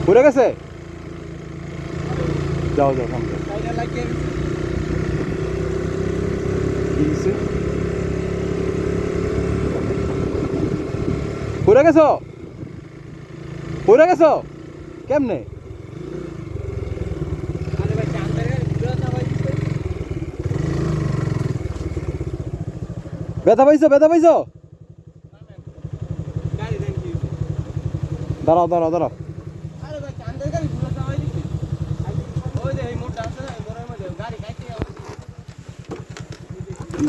পড়ে গেছে, যাও যাও সামনে। পড়ে গেছো, পড়ে গেছো কেমনে? ব্যথা পাইছো, ব্যথা পাইছো? দাঁড়াও দাঁড়াও দাঁড়াও,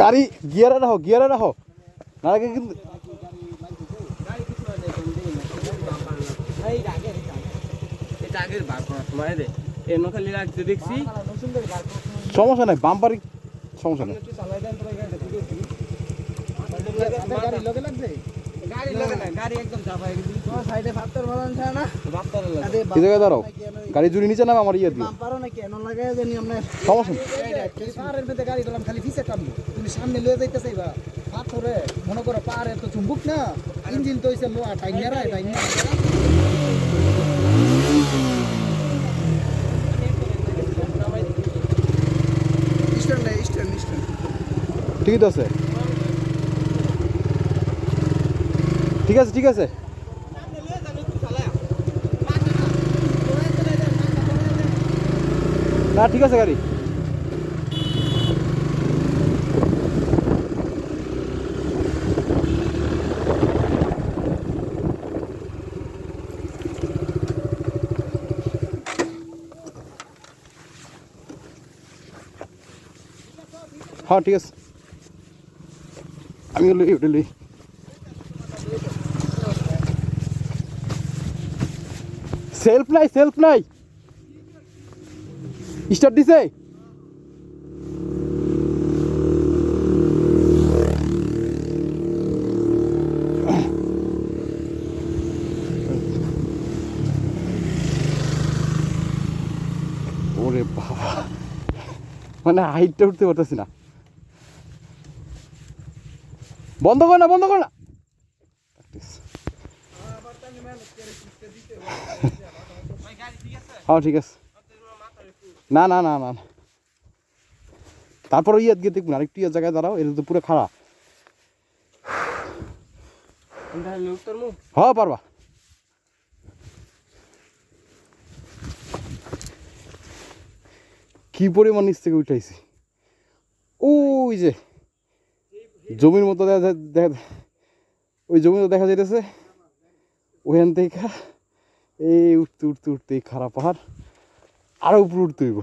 গাড়ি গিয়ারে রাখো, গিয়ারে রাখো, না আগে কিন্তু সমস্যা নাই, বাম্পারি সমস্যা নেই। কি জায়গায় দাঁড়াও, গাড়ি জুড়ি নিচে নাম আমার ইয়ে দিও, সমস্যা নেই। খালি ফিসে টানবো, তুমি সামনে লয়ে যাইতে চাইবা পাথরে মনে করো পাহাড়ে তো চুম্বুক না, ইঞ্জিন তো হইছে লোহা, টাইনারা টাইনারা ঠিক আছে, ঠিক আছে, ঠিক আছে। না ঠিক আছে গাড়ি, হ্যাঁ ঠিক আছে, আমি লই ওটা লই। সেলফ নাই, সেলফ নাই, স্টার্ট দিছে। ওরে বাবা, মানে হাইটটা উঠতে পারতেছি না। বন্ধ কর না, বন্ধ কর না। হ্যাঁ ঠিক আছে, না না না না, তারপর ইয়ে গিয়ে দেখুন আরেকটু ইয়ে জায়গায় দাঁড়াও, এটা তো পুরো খাড়া। হ্যাঁ পারবা, কি পরিমাণ নিচ থেকে উঠাইছি, ওই যে জমির মতো ওই জমির মতো দেখা যাইতেছে, ওখান থেকে এই উঠতে উঠতে উঠতে এই খারাপ পাহাড় আরো উপরে উঠতে হইব।